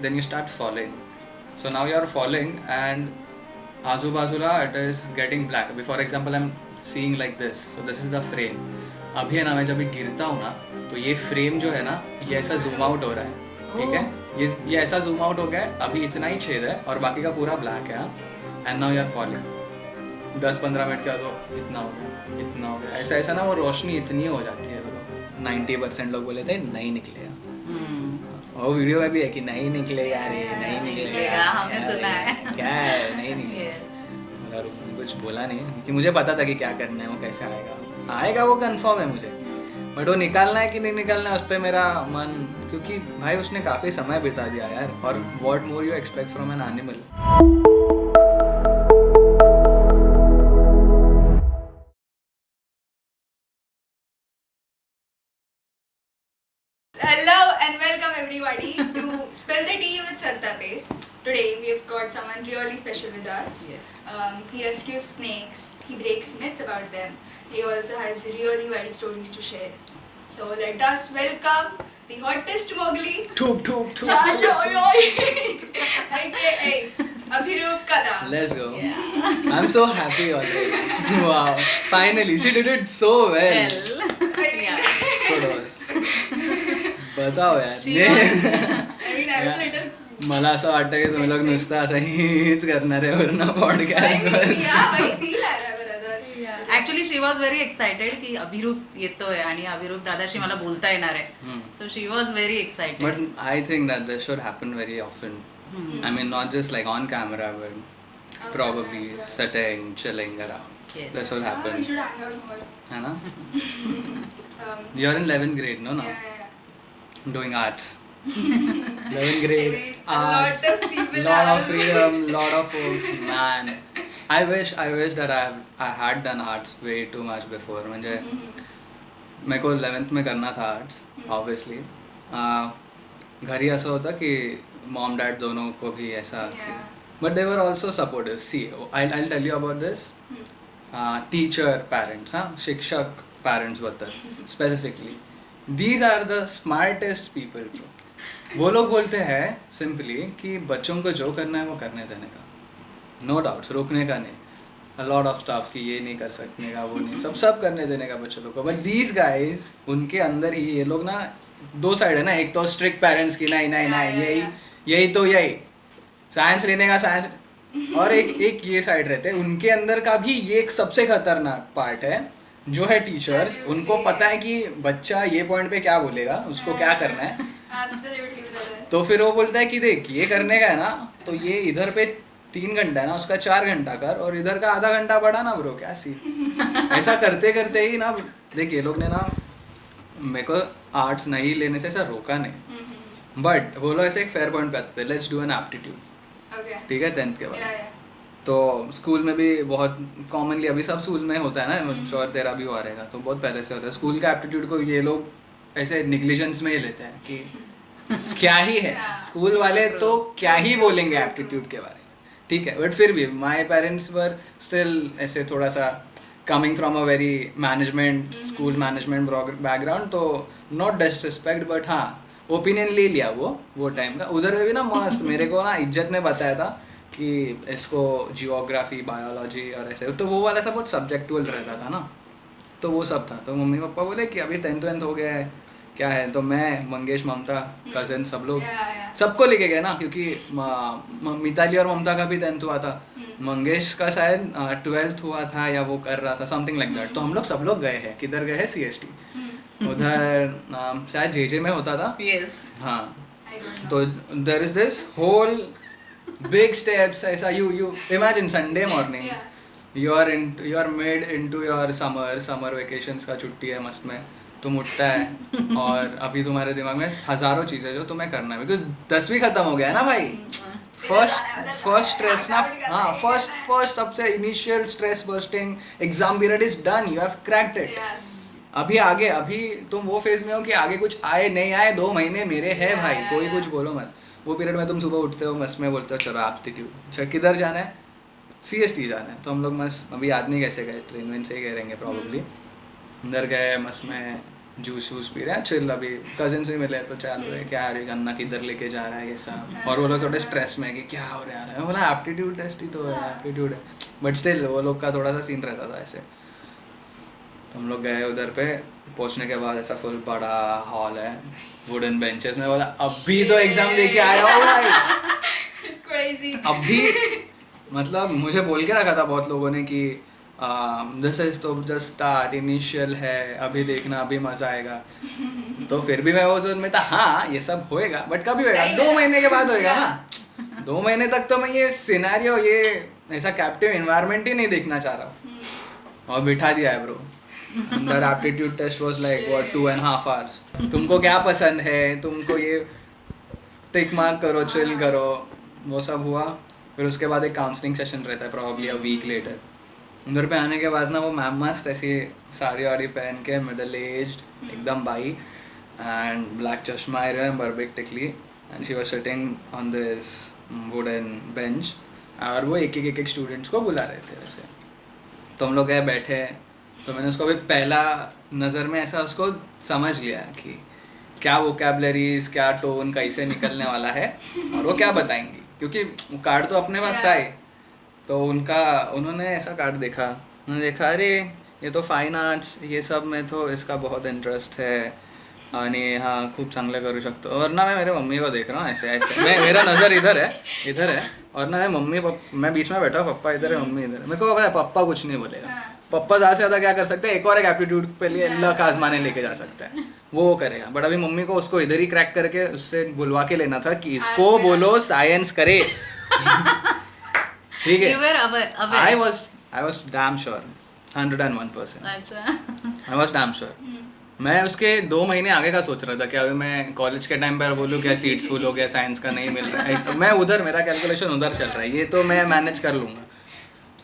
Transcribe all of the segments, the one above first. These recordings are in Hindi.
then you start falling. So now you are falling and आजूबाजूला it is getting black. अभी for example I'm seeing like this. So this is the frame. अभी है ना, मैं जब भी गिरता हूँ ना, तो ये फ्रेम जो है ना, ये ऐसा जूम आउट हो रहा है, ठीक है, ये ऐसा जूम आउट हो गया है, अभी इतना ही छेद है और बाकी का पूरा ब्लैक है. And now you are falling. 10-15 minute का तो इतना हो गया, इतना हो गया, ऐसा ऐसा ना वो रोशनी इतनी हो जाती है. 90% लोग बोले थे नहीं निकलेगा, और वीडियो में भी है कि नहीं निकलेगा रे, नहीं निकलेगा, हमने सुना है. क्या है नहीं निकलेगा. मतलब कुछ बोला नहीं कि मुझे पता था कि क्या करना है, वो कैसे आएगा वो कंफर्म है मुझे, बट वो निकालना है कि नहीं निकालना है उस पर मेरा मन, क्योंकि भाई उसने काफ़ी समय बिता दिया यार. और what more you expect from an animal. Hello and welcome everybody to Spill the Tea with Sarta Paste. Today we have got someone really special with us. Yes. He rescues snakes, he breaks myths about them. He also has really wild stories to share. So let us welcome the hottest Mowgli. Thuk thuk thuk. AKA Abhiroop Kada. Let's go. I'm so happy already. Wow. Finally, she did it so well. Kudos. बताओ यार. I was a little. मला असं वाटतं की तुम्ही लोक नुसतं असं हीच करणार आहे वरना पॉडकास्ट वर. feel आ रहा है brother. Actually she was very excited की अभिरूप येतोय आणि अभिरूप दादाशी मला बोलता येणार आहे. So she was very excited. But I think that this should happen very often. I mean, not just like on camera, but probably sitting, chilling around. Yes. This will We happen. should hang out more. है ना? Um, You're in 11th grade, no? yeah. Doing arts. 11th grade. Maybe a lot of people lot are. of freedom, lot of folks. Man, I wish that I had done arts way too much before. म्हणजे मेरे को 11th में करना था आर्ट्स ऑब्वियसली. घरी असं होतं की मॉम डैड दोनों को भी ऐसा, but they were also supportive. See I tell you about this. Teacher parents, हाँ, शिक्षक पेरेंट्स बद्दल specifically, these are the smartest people. वो लोग बोलते हैं सिंपली कि बच्चों को जो करना है वो करने देने का, नो डाउट्स, रोकने का नहीं. A lot of stuff कि ये नहीं कर सकने का, वो नहीं, सब करने देने का बच्चों लोग को. बट दीज गाइज, उनके अंदर ही ये लोग ना, दो साइड है ना. एक तो स्ट्रिक्ट पेरेंट्स की नहीं यही तो यही साइंस लेने का साइंस, और एक ये साइड रहते हैं. उनके अंदर का भी ये एक सबसे खतरनाक पार्ट है जो है टीचर्स. उनको पता है कि बच्चा ये पॉइंट पे क्या बोलेगा, उसको क्या करना है. Absolutely brother. तो फिर वो बोलता है कि देख ये करने का है ना, तो ये इधर पे 3 घंटा है ना, उसका 4 घंटा कर, और इधर का आधा घंटा बढ़ा ना ब्रो, क्या सी. ऐसा करते करते ही ना, देख ये लोग ने ना मेरे को आर्ट्स नहीं लेने से ऐसा रोका नहीं, बट वो लोग ऐसे एक फेयर पॉइंट पे आते थे, let's do an aptitude. Okay. ठीक है, 10th के बाद. Yeah, yeah. तो स्कूल में भी बहुत कॉमनली, अभी सब स्कूल में होता है ना, श्योर तेरा भी हुआ रहेगा, तो बहुत पहले से होता है. स्कूल का एप्टीट्यूड को ये लोग ऐसे निग्लिजेंस में ही लेते हैं कि क्या ही है, स्कूल वाले तो क्या ही बोलेंगे एप्टीट्यूड के बारे में, ठीक है. बट फिर भी माई पेरेंट्स वर स्टिल ऐसे थोड़ा सा coming from a very management, school management background, तो नॉट डिसरिस्पेक्ट, बट हाँ ओपिनियन ले लिया वो टाइम का. उधर में भी ना मस्त मेरे को ना इज्जत ने बताया था कि इसको जियोग्राफी, बायोलॉजी और ऐसे, तो वो वाला सब बहुत सब्जेक्टुअल रहता था ना, तो वो सब था. तो मम्मी पापा बोले कि अभी 10th हो गया है, क्या है, तो मैं, मंगेश, ममता, कज़न, सब लोग सबको लेके गए ना, क्योंकि मिताली और ममता का भी 10th हुआ था, मंगेश का शायद 12th हुआ था या वो कर रहा था, समथिंग लाइक दैट. तो हम लोग सब लोग गए हैं. किधर गए हैं? CST. उधर शायद JJ में होता था. येस. हाँ, I don't know. तो there is this whole big steps. ऐसा you imagine Sunday morning, Yeah. You are made into your summer vacations का छुट्टी है मस्त में, तुम उठता है और अभी तुम्हारे दिमाग में हजारों चीज़ें जो तुम्हें करना है, बिकॉज 10वीं खत्म हो गया है ना भाई. फर्स्ट स्ट्रेस ना, हाँ, फर्स्ट सबसे initial stress bursting exam period is done, you have cracked it. Yes. अभी तुम वो फेज में हो कि आगे कुछ आए नहीं आए, 2 महीने मेरे हैं भाई, कोई कुछ बोलो मत. वो पीरियड में तुम सुबह उठते हो, मस्त में बोलते हो चलो एप्टीट्यूड. अच्छा किधर जाना है? CST जाना है. तो हम लोग मस्त, अभी याद नहीं कैसे गए, ट्रेन वेन से ही गए रहेंगे प्रॉब्ली. अंदर गए, मस्त में जूस वूस पी रहे हैं चिल, अभी कजिन से मिले तो चालू है क्या अरे गन्ना किधर लेके जा रहा है ये सब, और वो लोग थोड़े स्ट्रेस में है कि क्या हो रहा है, मैं बोला एप्टीट्यूड टेस्ट ही तो है, एप्टीट्यूड है, बट स्टिल वो लोग का थोड़ा सा सीन रहता था ऐसे। तो हम लोग गए उधर पे, पहुंचने के बाद ऐसा फुल बड़ा हॉल है, वुडन बेंचेस में, बोला अभी तो एग्जाम दे के आया हूँ भाई Crazy. अभी, मतलब मुझे बोल के रखा था बहुत लोगों ने कि दिस इज तो जस्ट स्टार्ट, इनिशियल है, अभी देखना अभी मजा आएगा, तो फिर भी मैं वो जोन में था, हाँ ये सब होएगा बट कभी होएगा, नहीं 2 होगा। महीने के बाद होएगा ना, 2 महीने तक तो मैं ये सिनेरियो, ये ऐसा कैप्टिव एनवायरनमेंट ही नहीं देखना चाह रहा हूँ, और बिठा दिया है ब्रो अंदर। Aptitude test was like what 2.5 hours, तुमको क्या पसंद है, तुमको ये टिक मार्क करो, चिल करो, वो सब हुआ। फिर उसके बाद एक काउंसलिंग सेशन रहता है प्रॉब्ली अ वीक लेटर। उधर पे आने के बाद ना वो मैम मस्त ऐसी साड़ी वाड़ी पहन के, मिडल एज्ड एकदम बाई, एंड ब्लैक चश्मा, आई रिमेंबर, बिग टिकली, and she was sitting on this wooden bench, और वो एक एक स्टूडेंट्स को बुला रहे थे वैसे। तो हम लोग गए बैठे, तो मैंने उसको अभी पहला नज़र में ऐसा उसको समझ लिया कि क्या वोकैबलरीज, क्या टोन कैसे निकलने वाला है, और वो क्या बताएंगी, क्योंकि कार्ड तो अपने पास था ही। तो उन्होंने ऐसा कार्ड देखा, उन्होंने देखा अरे ये तो फाइन आर्ट्स ये सब में तो इसका बहुत इंटरेस्ट है, आणि हाँ खूप चांगलं करू शकतो, और ना मैं मेरे मम्मी को देख रहा हूँ ऐसे ऐसे, मेरा नज़र इधर है, और ना मैं बीच में बैठा हूँ, पप्पा इधर है मम्मी इधर है, मेरे को पता है पप्पा कुछ नहीं बोलेगा, पप्पा ज़्यादा से ज़्यादा क्या कर सकते हैं, एक और एक एप्टीट्यूड पे लिए लक आजमाने लेके जा सकते हैं, वो करेगा, बट अभी मम्मी को उसको इधर ही क्रैक करके उससे बुलवा के लेना था कि इसको बोलो साइंस करे। ठीक है, You were aware. I was damn sure, 101%. अच्छा I was damn sure. मैं उसके 2 महीने आगे का सोच रहा था कि अभी मैं कॉलेज के टाइम पर बोलूँ क्या सीट्स फुल हो गया, साइंस का नहीं मिल रहा है, मैं उधर, मेरा कैलकुलेशन उधर चल रहा है, ये तो मैं मैनेज कर लूँगा।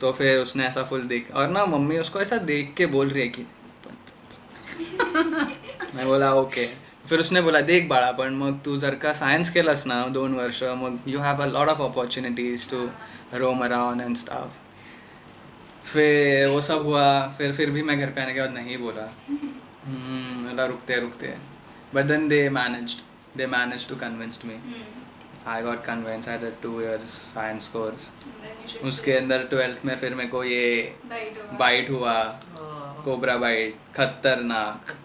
तो फिर उसने ऐसा फुल देख, और ना मम्मी उसको ऐसा देख के बोल रही है कि मैं बोला ओके। फिर उसने बोला देख बाळा, पण मग तू जर का सायन्स केलंस ना 2 वर्ष, मग you have a lot of opportunities to roam around and stuff. फिर वो सब हुआ, फिर भी मैं घर पे आने के बाद नहीं बोला, बोला रुकते, but then they managed to convince me, I got convince, I did 2 years science course. उसके अंदर 12th में फिर मेरे को ये बाइट हुआ, कोबरा बाइट, खतरनाक।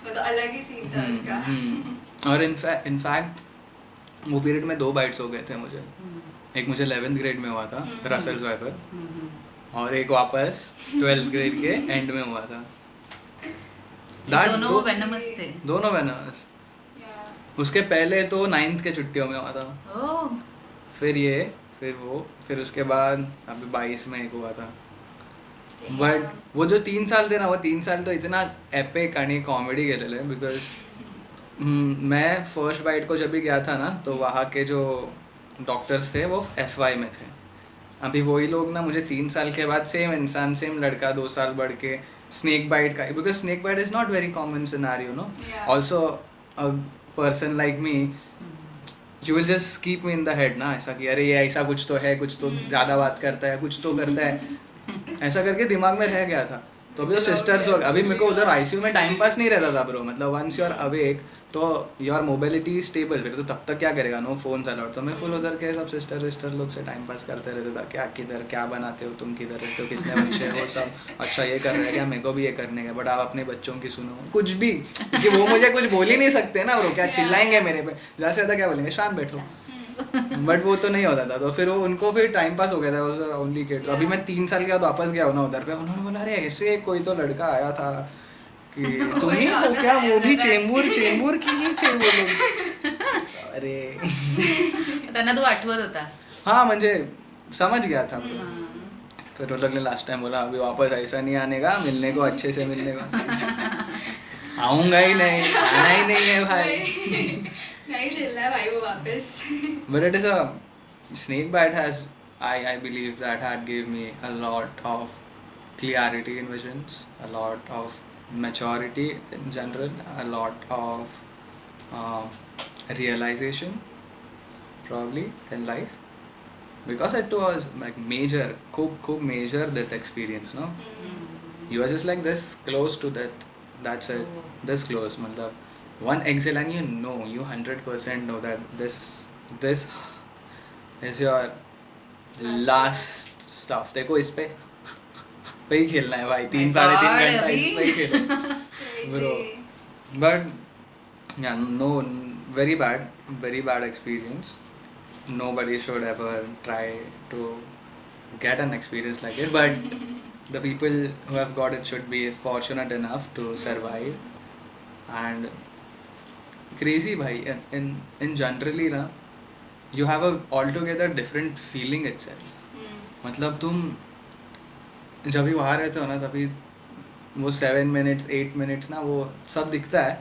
वो तो अलग ही सीन था उसका। और इनफैक्ट वो पीरियड में 2 बाइट्स हो गए थे मुझे, एक मुझे 11th ग्रेड में हुआ था रसेल्स वाइपर, और एक वापस 12th ग्रेड के एंड में हुआ था। दोनों venomous थे। दोनों venomous। उसके पहले तो 9th के छुट्टियों में हुआ था, ओह फिर उसके बाद अभी 22 में एक हुआ था। बट वो जो 3 साल थे ना, वो 3 साल तो इतना एपिक आणि कॉमेडी गेलेलं आहे, बिकॉज मैं फर्स्ट बाइट को जब भी गया था ना, तो वहाँ के जो डॉक्टर्स थे वो FY में थे। अभी वही लोग ना मुझे 3 साल के बाद सेम इंसान, सेम लड़का 2 साल बढ़ के स्नेक बाइट का, because snake bite is not very common scenario no, also a person like me, you will just keep me in the head ना, ऐसा कि अरे ये ऐसा कुछ तो है, कुछ तो ज़्यादा बात करता है, कुछ तो करता है, ऐसा करके दिमाग में रह गया था। तो अभी तो सिस्टर्स लोग, अभी मेरे को उधर ICU में टाइम पास नहीं रहता था ब्रो, मतलब वंस यू आर अवेक तो योर मोबिलिटी स्टेबल, फिर तो तब तक क्या करेगा, नो फोन अलाउड। तो मैं फुल उधर के सब सिस्टर लोग से टाइम पास करते रहता था, क्या किधर क्या बनाते हो तुम, किधर रहते हो, कितने बच्चे हैं, वो सब, अच्छा ये कर रहे हैं क्या, मेरे को भी ये करने का, बट आप अपने बच्चों की सुनो, कुछ भी, क्योंकि वो मुझे कुछ बोल ही नहीं सकते ना ब्रो, क्या चिल्लाएंगे मेरे पे, ज़्यादा से ज़्यादा क्या बोलेंगे शांत बैठो, बट वो तो नहीं होता था। तो फिर वो उनको फिर टाइम पास हो गया था, वाज ओनली किड। अभी मैं 3 साल के बाद वापस गया हूँ ना उधर पे, उन्होंने बोला अरे ऐसे कोई तो लड़का आया था कि तुम्ही वो क्या, वो भी चेंबूर की ही थे वो लोग। अरे त्यांना तो आठवत होता। हाँ म्हणजे समझ गया था। फिर वो लोग ने लास्ट टाइम बोला अभी वापस ऐसा नहीं आने का, मिलने को अच्छे से मिलने को। आऊँगा ही नहीं, आना ही नहीं है भाई। नहीं चिल्ला है भाई वो वापस। But it is a snake bite has, I believe that had gave me a lot of clarity in visions, a lot of maturity in general, a lot of realization probably in life, because it was like major, खूप major death experience, no? You are just like this close to death, that's it, Oh. this close. मतलब one exhale and you 100% know that this is your last stuff. देखो इस पे ही खेलना है भाई, My 3-3.5 God, घंटा इस पे ही अभी खेलो bro. Crazy. But yeah, no, very bad experience. Nobody should ever try to get an experience like it, but the people who have got it should be fortunate enough to survive. And crazy bhai, in generally na, you have a altogether different feeling itself. मतलब तुम जब भी वहाँ रहते हो ना, तभी वो 7 minutes 8 minutes ना, वो सब दिखता है,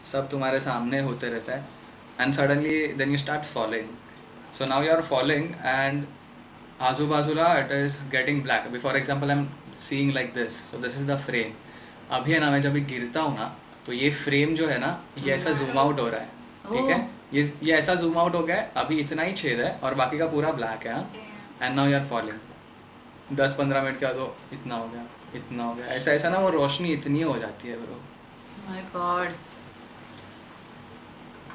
सब तुम्हारे सामने होते रहता है, and suddenly then you start falling. So now you are falling and आजू बाजूला it is getting black. अभी for example I'm seeing like this, so this is the frame. अभी है ना, मैं जब भी गिरता हूँ ना, तो ये फ्रेम जो है ना, ये ऐसा जूम आउट हो रहा है, ठीक है, ये ऐसा जूम आउट हो गया है, अभी इतना ही छेद है और बाकी का पूरा ब्लैक है. And now you are falling. 10-15 minute के बाद वो इतना हो गया, ऐसा ऐसा ना, वो रोशनी इतनी हो जाती है bro. My God.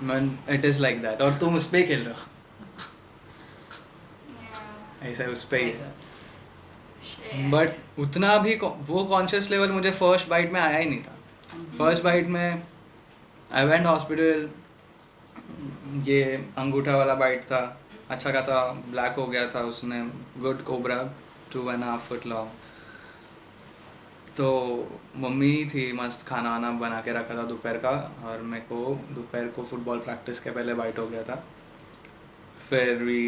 Man it is like that. और तुम उस पे ही खेल रहे हो, Yeah. ऐसा उस पे ही. My God. Shit. बट उतना भी वो कॉन्शियस लेवल मुझे फर्स्ट बाइट में आया ही नहीं था. फर्स्ट बाइट में आई वेंट हॉस्पिटल, ये अंगूठा वाला बाइट था, अच्छा खासा ब्लैक हो गया था उसने, गुड कोबरा 2.5 फुट लॉन्ग. तो मम्मी थी, मस्त खाना वाना बना के रखा था दोपहर का, और मेरे को दोपहर को फुटबॉल प्रैक्टिस के पहले बाइट हो गया था. फिर we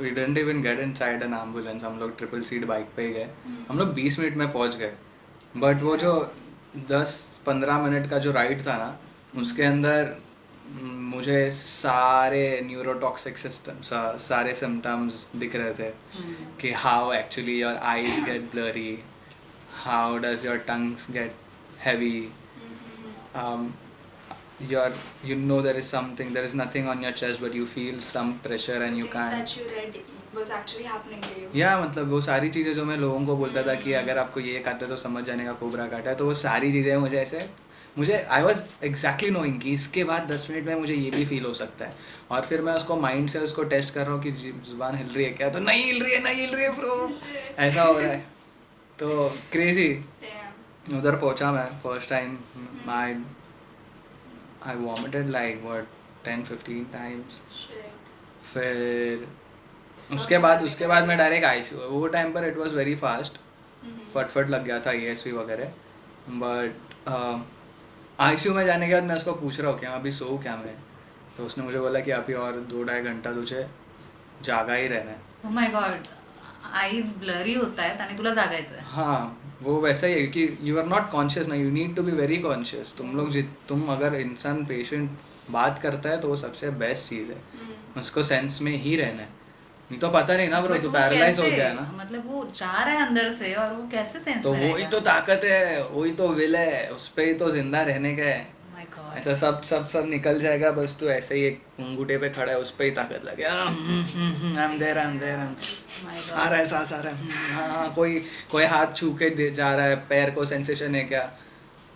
didn't even get inside an ambulance, हम लोग ट्रिपल सीट बाइक पे ही गए. हम लोग 20 मिनट में पहुंच गए. बट वो जो 10-15 मिनट का जो राइड था ना, उसके अंदर मुझे सारे न्यूरोटॉक्सिक सिस्टम, सारे सिम्टम्स दिख रहे थे कि how actually your eyes get blurry, how does your tongues get heavy, you know there is nothing on your chest but you feel some pressure and you Things can't. that you read was actually happening to you. या मतलब वो सारी चीज़ें जो मैं लोगों को बोलता था कि अगर आपको ये काटा तो समझ जाने का कोबरा काटा है, तो वो सारी चीज़ें मुझे आई वॉज एग्जैक्टली नोइंग कि इसके बाद 10 मिनट में मुझे ये भी फील हो सकता है. और फिर मैं उसको माइंड से उसको टेस्ट कर रहा हूँ कि जुबान हिल रही है क्या, तो नहीं हिल रही है ब्रो, ऐसा हो रहा है. तो क्रेजी. Damn. उधर पहुँचा मैं first time, I vomited like what 10-15 times. Shit. फिर So उसके बाद मैं डायरेक्ट आईसीयू. वो टाइम पर इट वाज वेरी फास्ट, फटफट लग गया था ESV वगैरह. बट आईसीयू में जाने के बाद मैं उसको पूछ रहा हूँ कि अभी सो क्या मैं, तो उसने मुझे बोला कि अभी और 2-2.5 घंटा तुझे जागा ही रहना है. Oh my God. Eyes blurry होत आहेत आणि तुला जागायचं आहे. हाँ, वो वैसा ही है कि यू आर नॉट कॉन्शियस ना, you need to be very conscious. तुम अगर इंसान पेशेंट बात करता है तो वो सबसे बेस्ट चीज़ है, उसको सेंस में ही रहना है. नहीं तो पता नहीं ना ब्रो, But तो वो पैरालाइज हो कैसे? गया है ना. मतलब वो जा रहा है अंदर से और वो कैसे सेंस तो में वही रहेगा? तो ताकत है, वही तो विल है, उस पे ही तो जिंदा रहने का है. Oh my God. ऐसा सब निकल जाएगा, बस तू ऐसे ही एक अंगूठे पे खड़ा है, उस पे ही ताकत लगे. I am there My God. आ रहा है सांस आ रहा है. हाँ, कोई हाथ छू के जा रहा है, पैर को सेंसेशन है क्या,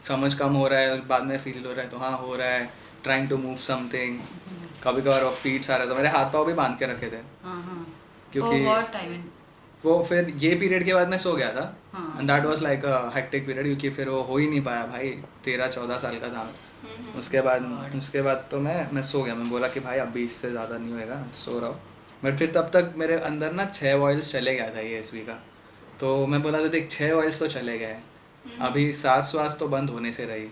समझ कम हो रहा है, बाद में फील हो रहा है, तो हाँ हो रहा है. ट्राइंग टू मूव समथिंग, कभी कभार फीट्स आ रहा था. मेरे हाथ पाँव भी बांध के रखे थे हाँ. क्योंकि Oh, what time in? वो फिर ये पीरियड के बाद मैं सो गया था. हाँ. And that was like a hectic period, क्योंकि फिर वो हो ही नहीं पाया भाई. 13-14 साल का था मैं. उसके बाद तो मैं सो गया. मैं बोला कि भाई अभी इससे ज़्यादा नहीं होएगा, सो रहा हूँ. बट फिर तब तक मेरे अंदर ना 6 ऑयल्स चले गया था ESV का. तो मैं बोला था देख 6 ऑयल्स तो चले गए, अभी सांस तो बंद होने से रही,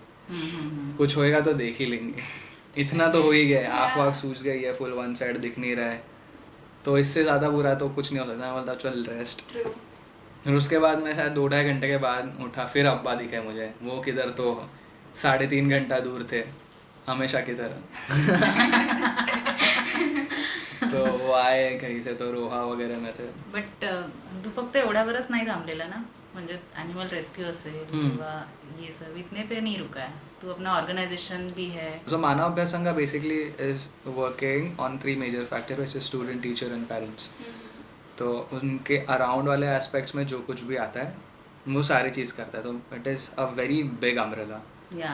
कुछ होएगा तो देख ही लेंगे. इतना तो हो ही गया, आँख वाँख सूज गई है, फुल वन साइड दिख नहीं रहा है, तो इससे ज़्यादा बुरा तो कुछ नहीं हो सकता. मैं बोलता चल रेस्ट. True. फिर उसके बाद मैं शायद 2-2.5 घंटे के बाद उठा. फिर अब्बा दिखे मुझे, वो किधर तो 3.5 घंटा दूर थे, हमेशा की तरह. तो वो आए कहीं से, तो रोहा वगैरह में थे. बट तू फक्त एवढ्यावरच नाही थांबलेला ना, म्हणजे ॲनिमल रेस्क्यू असेल किंवा ये सब इतने पे नहीं रुका है. तू अपना ऑर्गेनाइजेशन भी है. So मानव अभ्यास संघ basically is working on 3 major factors, which is student, teacher and parents. तो उनके अराउंड वाले एस्पेक्ट्स में जो कुछ भी आता है वो सारी चीज़ करता है, तो it is a very big umbrella Yeah.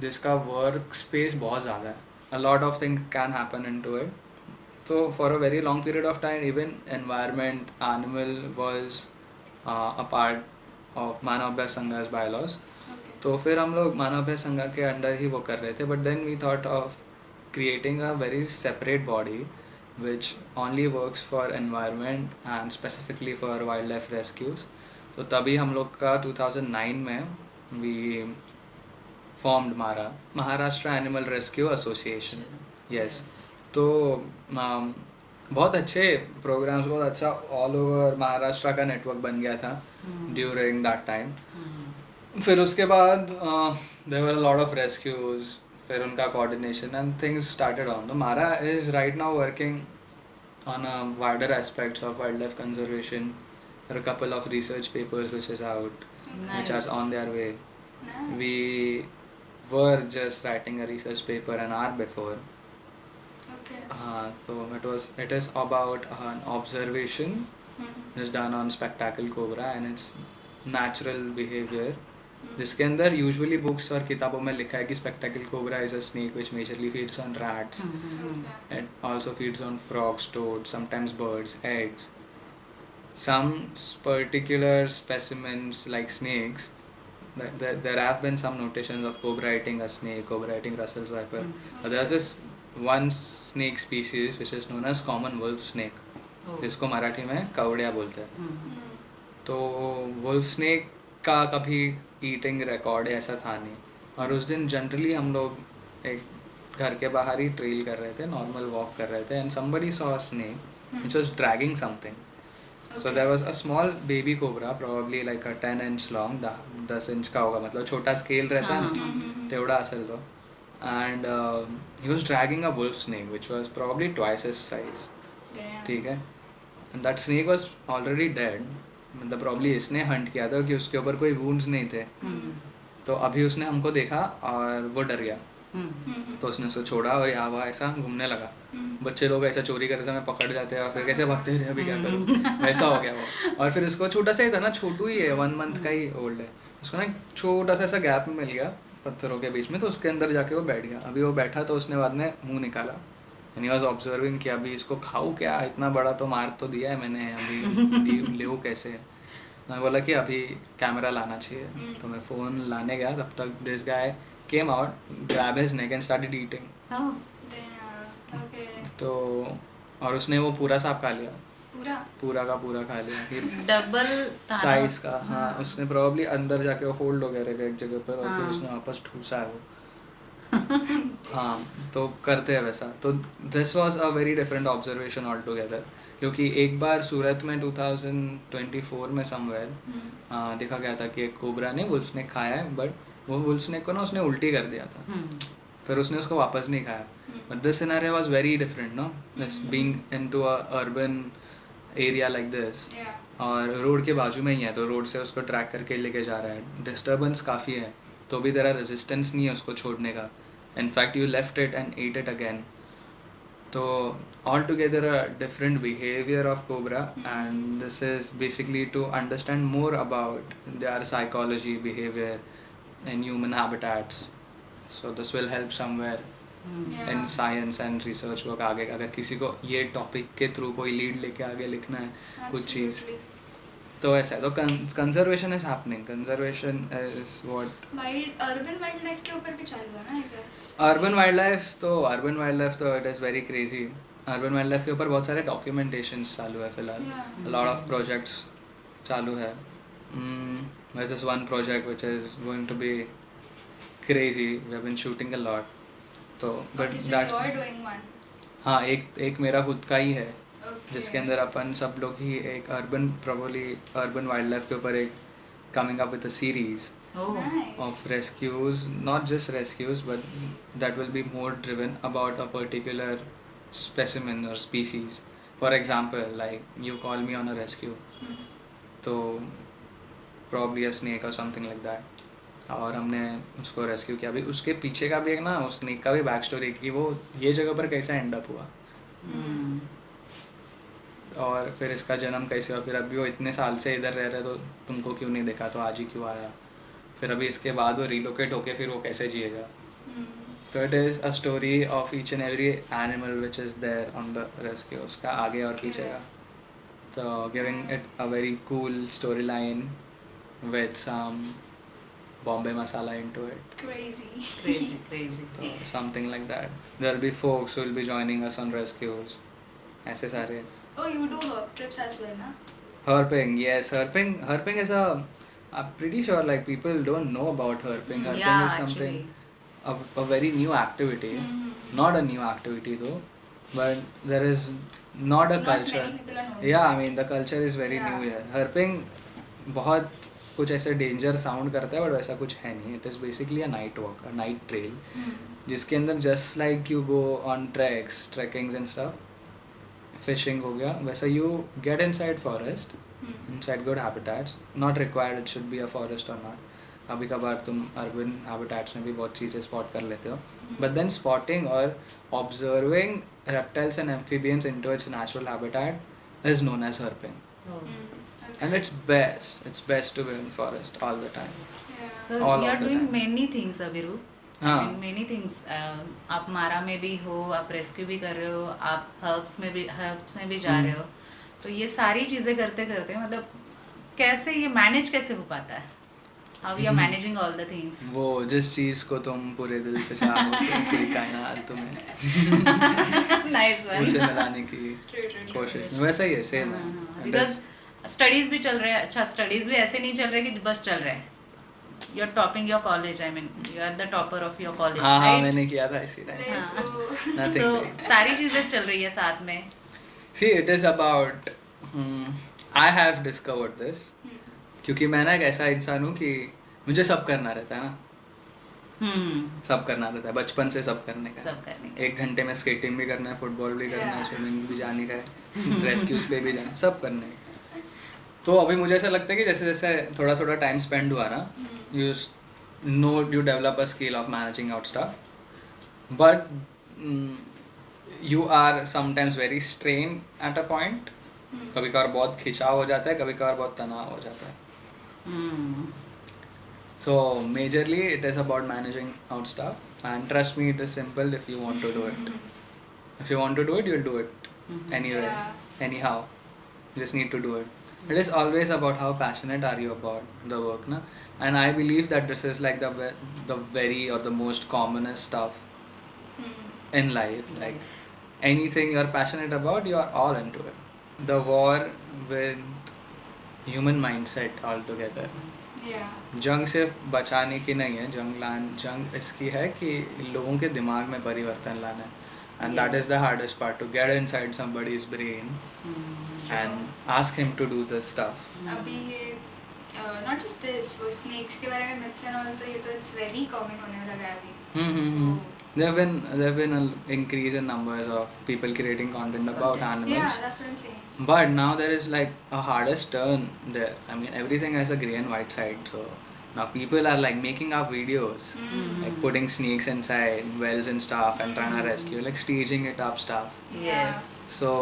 जिसका वर्क स्पेस बहुत ज़्यादा है, a lot of thing can happen into it. So for a very long period of time, even environment, animal was a part of मानव अभ्यास संघा's bylaws. Okay. तो फिर हम लोग मानव अभ्यास संघ के अंडर ही वो कर रहे थे, but then we thought of creating a very separate body which only works for environment and specifically for wildlife rescues. तो तभी हम लोग का 2009 में we formed MARA, Maharashtra Animal Rescue Association. Yes. तो बहुत अच्छे प्रोग्राम्स, बहुत अच्छा ऑल ओवर महाराष्ट्र का नेटवर्क बन गया था ड्यूरिंग दैट टाइम. फिर उसके बाद there were a lot of rescues, फिर उनका coordination and things started on. तो मारा is right now working on a wider aspects of wildlife conservation. There are a couple of research papers which is out, which are on their way. Nice. We were just writing a research paper an hour before. Okay. So it is about an observation is done on spectacle cobra and its natural behavior. जिसके अंदर यूजुअली बुक्स और किताबों में लिखा है कि spectacle cobra is a snake which majorly feeds on rats, Okay. it also feeds on frogs, toads, sometimes birds, eggs. Some particular specimens like snakes, there have been some notations of cobra eating a snake, cobra eating Russell's viper. But there's this one snake species which is known as common wolf snake, जिसको मराठी में कवड़िया बोलते हैं. तो वुल्फ स्नेक का कभी ईटिंग रिकॉर्ड ऐसा था नहीं. और उस दिन जनरली हम लोग एक घर के बाहर ही ट्रेल कर रहे थे, नॉर्मल वॉक कर रहे थे, and somebody saw a snake which was dragging something. So there was a small baby cobra, probably like a 10 inch long, 10 inch का होगा, मतलब छोटा स्केल रहता है ना, तेवढा असेल तो. And he was dragging a wolf snake which was probably twice his size. Damn. ठीक है. And that snake was already dead, मतलब प्रॉब्ली इसने हंट किया था कि उसके ऊपर कोई वुंड्स नहीं थे. तो अभी उसने हमको देखा और वो डर गया, तो उसने उसको छोड़ा और यहाँ वहाँ ऐसा घूमने लगा. बच्चे लोग ऐसा चोरी करते समय पकड़ जाते हैं और फिर कैसे भागते रहे, अभी क्या करूँ, वैसा हो गया वो. और फिर उसको छोटा सा ही था ना, छोटू ही है, 1 मंथ का ही ओल्ड है. उसको ना एक छोटा सा ऐसा गैप मिल गया पत्थरों के बीच में, तो उसके अंदर जाके वो बैठ गया. अभी वो बैठा तो उसने बाद में मुँह निकाला एंड ही वाज ऑब्जर्विंग कि अभी इसको खाऊं क्या, इतना बड़ा तो मार तो दिया है मैंने, अभी ले कैसे. मैं बोला कि अभी कैमरा लाना चाहिए. तो मैं फ़ोन लाने गया, तब तक this guy came out, grab his neck and started eating. Damn. Okay. तो और उसने वो पूरा सांप खा लिया, पूरा. पूरा का पूरा खा लिया, डबल साइज का. हाँ, उसने प्रॉब्ली अंदर जाके वो फोल्ड हो गया रहेगा एक जगह पर, और फिर उसने वापस ठूसा है वो. हाँ, तो करते हैं वैसा. तो this was a very different observation all together, क्योंकि एक बार सूरत में 2024 में समवेयर देखा गया था कि एक कोबरा ने वुल्फ स्नेक खाया है, बट वो वुल्फ स्नेक को ना उसने उल्टी कर दिया था, फिर उसने उसको वापस नहीं खाया. But this scenario was very different, no, this being into a urban area like this, Yeah. और रोड के बाजू में ही है, तो रोड से उसको ट्रैक करके लेके जा रहा है. डिस्टर्बेंस काफ़ी है, तो भी तेरा रेजिस्टेंस नहीं है उसको छोड़ने का. In fact you left it and ate it again. तो all together a different behaviour of cobra, and this is basically to understand more about their psychology, behaviour in human habitats. So this will help somewhere in science and research work आगे, अगर किसी को ये टॉपिक के थ्रू कोई लीड लेके आगे लिखना है कुछ चीज़, Absolutely. तो ऐसा है. तो conservation is happening, conservation is what. Urban wild life के ऊपर भी चालू है ना, I guess. Urban wild life तो it is very crazy. Urban wild life के ऊपर बहुत सारे डॉक्यूमेंटेशंस चालू है फिलहाल, Yeah. लॉट ऑफ प्रोजेक्ट्स चालू है. This is one project which is going to be crazy. We have been shooting a lot. तो but Okay, so that's, you're doing one. हाँ, एक मेरा खुद का ही है, Okay. जिसके अंदर अपन सब लोग ही एक अर्बन वाइल्ड लाइफ के ऊपर एक coming up with a series Nice. of rescues, not just rescues, but that will be more driven about a particular specimen or species. For example, like you call me on a rescue, तो probably a snake or something like that, और हमने उसको रेस्क्यू किया. अभी उसके पीछे का भी एक ना, उस स्नेक का भी बैक स्टोरी कि वो ये जगह पर कैसे एंड अप हुआ. और फिर इसका जन्म कैसे हुआ, फिर अभी वो इतने साल से इधर रह रहे तो तुमको क्यों नहीं देखा, तो आज ही क्यों आया, फिर अभी इसके बाद वो रिलोकेट होके फिर वो कैसे जिएगा. तो it is a story of each and every animal which is there on the rescue, उसका आगे और पीछे का. तो giving it a very cool story line with some Bombay masala into it. Crazy. crazy. So something like that. There'll be folks who will be joining us on rescues. ऐसे सारे. Oh, you do herp trips as well, na? Herping, yes. Herping is I'm pretty sure like people don't know about herping. Herping Yeah, is something, actually. a very new activity. Not a new activity though, but there is not a Not culture. many people are known. Yeah, I mean the culture is very Yeah. new here. Herping बहुत कुछ ऐसे डेंजर साउंड करता है बट वैसा कुछ है नहीं. It is basically a night walk, a night trail, जिसके अंदर just like you go on trekkings and stuff, fishing हो गया वैसा, you get inside forest, inside good habitats. Not required it should be a forest और नॉट. कभी कभार तुम अर्बन हैबिटेट्स में भी बहुत चीज़ें स्पॉट कर लेते हो, बट देन स्पॉटिंग और observing reptiles and amphibians into its natural habitat is known as herping. Oh. And it's best to be in forest all the time. Yeah. So All you of are the doing time. many things, Aviru. हाँ. I mean, many things. आप मारा में भी हो, आप रेस्क्यू भी कर रहे हो, आप हर्ब्स में भी जा रहे हो. तो ये सारी चीज़ें करते करते मतलब कैसे ये मैनेज कैसे हो पाता है? How you are managing all the things? वो जिस चीज़ को तुम पूरे दिल से चाहोगे पूरी कायनात तुम्हें Nice one. उसे मिलाने की True. कोशिश, वैसा ही है, सेम है. And बिकॉज स्टडीज भी चल रहे हैं. अच्छा, स्टडीज भी ऐसे नहीं चल रहे कि बस चल रहे हैं. You are topping your college, I mean you are the topper of your college, हाँ राइट? मैंने किया था इसी time. Let's go. Nothing so big. सारी चीजें चल रही है साथ में. See, it is about I have discovered this क्योंकि मैं ना एक ऐसा इंसान हूँ कि मुझे सब करना रहता है ना. सब करना रहता है बचपन से, सब करने का. सब करने का. 1 घंटे में स्केटिंग भी करना है, फुटबॉल भी करना है, Yeah. स्विमिंग भी जाने का है, रेस्क्यूज पे भी जाना है, सब करने का. तो अभी मुझे ऐसा लगता है कि जैसे जैसे थोड़ा थोड़ा टाइम स्पेंड हुआ ना, you develop a skill of managing out stuff, but you are sometimes very strained at a point. कभी कभार बहुत खिंचाव हो जाता है, कभी कभार बहुत तनाव हो जाता है. So majorly it is about managing out stuff, and trust me, it is simple if you want to do it. If you want to do it, you'll do it anywhere, Yeah. anyhow. You just need to do it. It is always about how passionate are you about the work, na? And I believe that this is like the very or the most commonest stuff in life. Like anything you're passionate about, you are all into it. The war with human mindset altogether. Yeah. जंग सिर्फ बचाने की नहीं है, जंग इसकी है कि लोगों के दिमाग में परिवर्तन लाना है. And that is the hardest part, to get inside somebody's brain and ask him to do this stuff. अभी ये not just this, वो snakes के बारे में myths and all, तो ये तो it's very common होने लगा है अभी. There have been an increase in numbers of people creating content about animals. Yeah, that's what I'm saying. But now there is like a hardest turn there. I mean, everything has a grey and white side. So now people are like making up videos, like putting snakes inside wells and stuff and trying to rescue, like staging it up stuff. Yes, So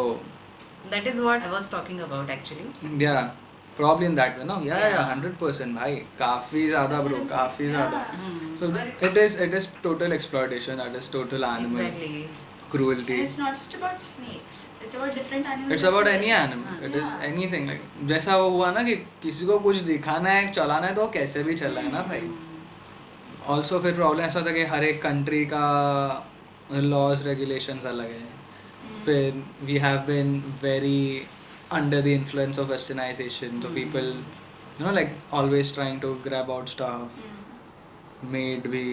that is what I was talking about actually. yeah, probably in that way. No, yeah, Yeah. 100%, भाई. काफी ज़्यादा That's what bro, I'm काफी saying. ज़्यादा. Yeah. So But- it is total exploitation. That is total animal Exactly. cruelty. And it's not just about snakes. It's about different animals. It's as about well. any animal. It is Yeah. anything. Like जैसा वो हुआ ना कि किसी को कुछ दिखाना है, चलाना है, तो वो कैसे भी चला है ना भाई. Also फिर प्रॉब्लम ऐसा होता है कि हर एक कंट्री का लॉज रेगुलेशंस अलग है. फिर we have been very under the influence of westernization, so people, you know, like always trying to grab out stuff, made भी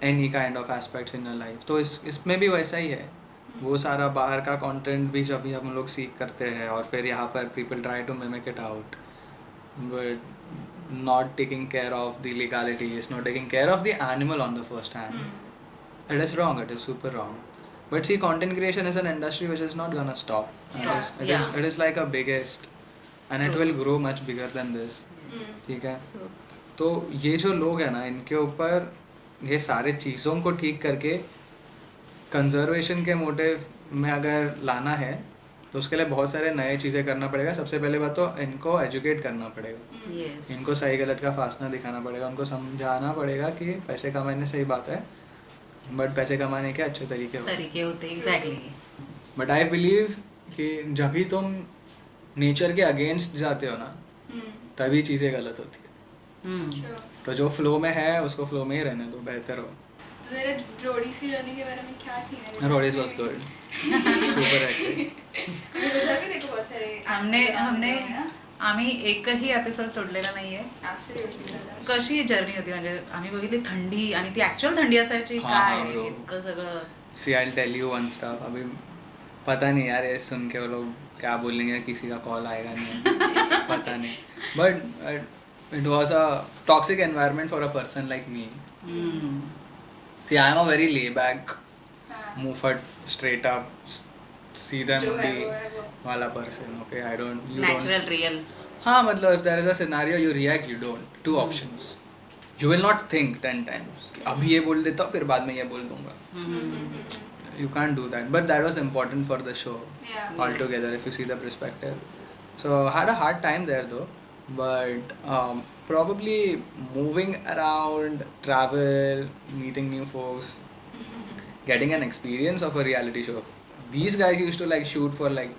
any kind of aspects in your life. तो इसमें भी वैसा ही है. वो सारा बाहर का कंटेंट भी जब भी हम लोग सीख करते हैं और फिर यहाँ पर people try to mimic it out, but not taking care of the legalities, not taking care of the animal on the first hand. It is wrong. It is super wrong. But see, content creation is an industry which is not gonna stop. It is like a biggest, and it will grow much bigger than this. ठीक है. So तो ये जो लोग हैं ना, इनके ऊपर ये सारे चीज़ों को ठीक करके कंजर्वेशन के मोटिव में अगर लाना है तो उसके लिए बहुत सारे नए चीज़ें करना पड़ेगा. सबसे पहले बात तो इनको एजुकेट करना पड़ेगा, यस इनको सही गलत का फासला दिखाना पड़ेगा, उनको समझाना पड़ेगा कि पैसे कमाने सही बात है, बट पैसे कमाने के अच्छे तरीके होते हैं. तरीके होते एग्जैक्टली. बट आई बिलीव कि जब भी तुम नेचर के अगेंस्ट जाते हो ना, तभी चीज़ें गलत होती है. Sure. तो जो फ्लो में है उसको फ्लो में ही रहने दो, बेहतर हो. तो तेरे रोडीज की जर्नी के बारे में क्या सीन है? Roadies was good, super acting. उधर भी देखो बहुत सारे हमने आम्ही एकही एपिसोड सोडलेला नाहीये. ॲब्सोल्युटली. कशी जर्नी होती म्हणजे आम्ही बघितली थंडी आणि ती ऍक्च्युअल थंडी असायची हाँ, काय हाँ, bro. इतकं सगळं. See I tell you one stuff. अभी पता नहीं यार, ये सुन के वो लोग क्या बोलेंगे, किसी का कॉल आएगा नहीं पता नहीं. But it was a toxic environment for a person like me. Hmm. See, I am a very laid back, हाँ. move straight up, सीधा जो है मुंडी वो है वो. वाला person. Okay, I don't. You natural don't. Real. हाँ, मतलब if there is a scenario, you react, you don't. Two options. You will not think 10 times. कि अभी ये बोल देता हूँ, फिर बाद में ये बोल दूंगा. You can't do that. But that was important for the show Yeah. altogether. If you see the perspective. So had a hard time there though. But probably moving around, travel, meeting new folks, getting an experience of a reality show. These guys used to like shoot for like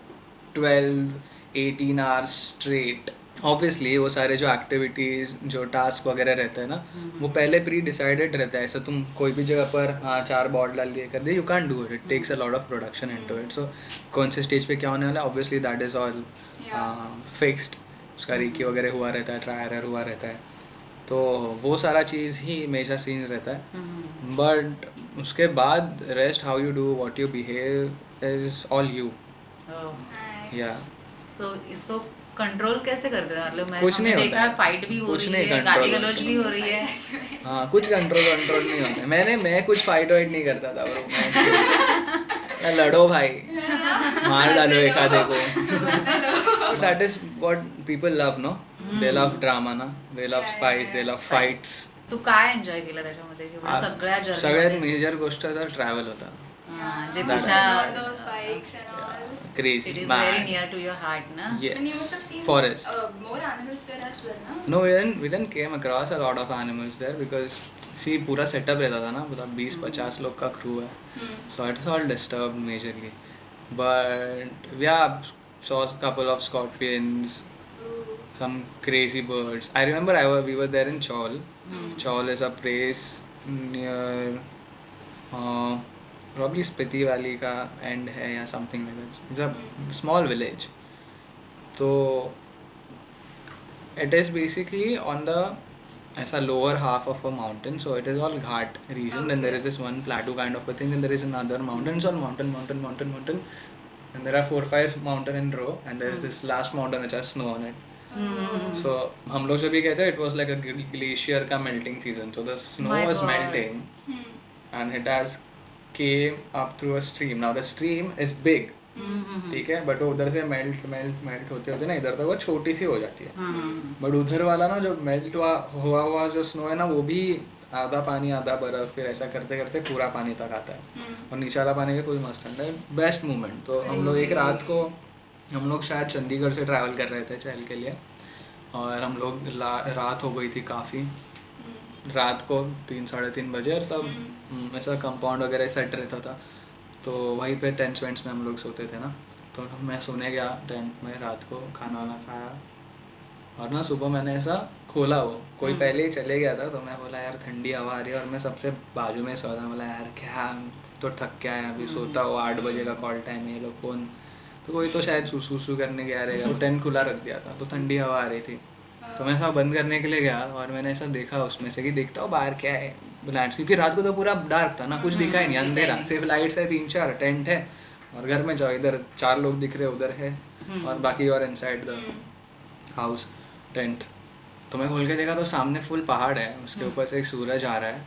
12-18 hours straight. Obviously वो सारे जो एक्टिविटीज़ जो टास्क वगैरह रहते हैं ना, वो पहले प्री डिसाइडेड रहता है. ऐसा तुम कोई भी जगह पर हाँ 4 बॉर्ड डाल दिए कर दिए, you can do it. It takes a lot of production into it. So कौन से स्टेज पे क्या होने वाला है, obviously that is all fixed. उसका रीकी वगैरह हुआ रहता है, ट्राई एरर हुआ रहता है, तो वो सारा चीज़ ही मेजर सीन रहता है. बट उसके बाद rest, how you do, what you behave is all you. या सो इसको कंट्रोल कैसे करते हैं? मतलब मैं कुछ नहीं हमने होता देखा है. है फाइट भी हो कुछ रही नहीं है, control गाली होता गलौज भी हो रही है. हाँ, कुछ कंट्रोल नहीं होता है. मैं कुछ फाइट वाइट नहीं करता था ब्रो. मैं लड़ो भाई, मार डालो एक आधे को. That is what people love, no. They love drama ना, they love spice, they love fights. तू काय एन्जॉय केलं त्याच्यामध्ये किंवा सगळ्या सगळ्यात जर्नी मेजर गोष्ट तर ट्रॅव्हल होता. जे That- तुझ्या those bikes and all. Crazy it is very near to your heart ना. And you must Yes, have seen forest. more animals there as well, no? No, we didn't came across a lot of animals there because see पूरा सेटअप रहता था ना, मतलब 20-50 लोग का क्रू है. So it was all disturbed majorly. But yeah, saw a couple of scorpions, Ooh. some crazy birds. I remember we were there in Chaul. Chaul is a place near probably Spiti Valley का end है या something like that. It's a small village. So it is basically on the ऐसा lower half of a mountain, so it is all ghat region. Then there is this one plateau kind of a thing, and there is another mountain. It's all mountain, and there are 4-5 mountain in row, and there is this last mountain which has snow on it. So हम लोग जब भी गए थे, it was like a glacier का melting season, so the snow My was God. melting, and it has came up through a stream. Now the stream is big, ठीक है, बट वो उधर से मेल्ट होते ना इधर तक वो छोटी सी हो जाती है. बट उधर वाला ना जो मेल्ट हुआ जो स्नो है ना, वो भी आधा पानी आधा बर्फ, फिर ऐसा करते करते पूरा पानी तक आता है. और नीचे वाला पानी का कोई मस्त ठंडा है. Best moment. तो हम लोग एक रात को, हम लोग शायद चंडीगढ़ से ट्रैवल कर रहे थे चहल के लिए, और हम लोग रात हो गई थी काफ़ी. रात को 3-3:30 बजे, और सब ऐसा कंपाउंड वगैरह सेट रहता था, तो वहीं पे टेंट्स वेंट्स में हम लोग सोते थे ना. तो मैं सोने गया टेंट में रात को, खाना वाना खाया, और ना सुबह मैंने ऐसा खोला, वो कोई पहले ही चले गया था, तो मैं बोला यार ठंडी हवा आ रही है, और मैं सबसे बाजू में सो रहा. बोला यार क्या तो थक क्या है, अभी सोता हो, 8 बजे का कॉल टाइम है, ये लोग कौन, तो कोई तो शायद सूसू करने गया रहेगा. तो टेंट खुला रख दिया था, तो ठंडी हवा आ रही थी, तो मैं ऐसा बंद करने के लिए गया, और मैंने ऐसा देखा उसमें से कि देखता हूँ बाहर क्या है लाइट्स, क्योंकि रात को तो पूरा डार्क था ना, कुछ दिखा ही नहीं, अंधेरा, सिर्फ लाइट्स है 3-4, टेंट है, और घर में जाओ इधर 4 लोग दिख रहे, उधर है, और बाकी और इनसाइड द हाउस टेंट. तो मैं खोल के देखा तो सामने फुल पहाड़ है, उसके ऊपर से एक सूरज आ रहा है,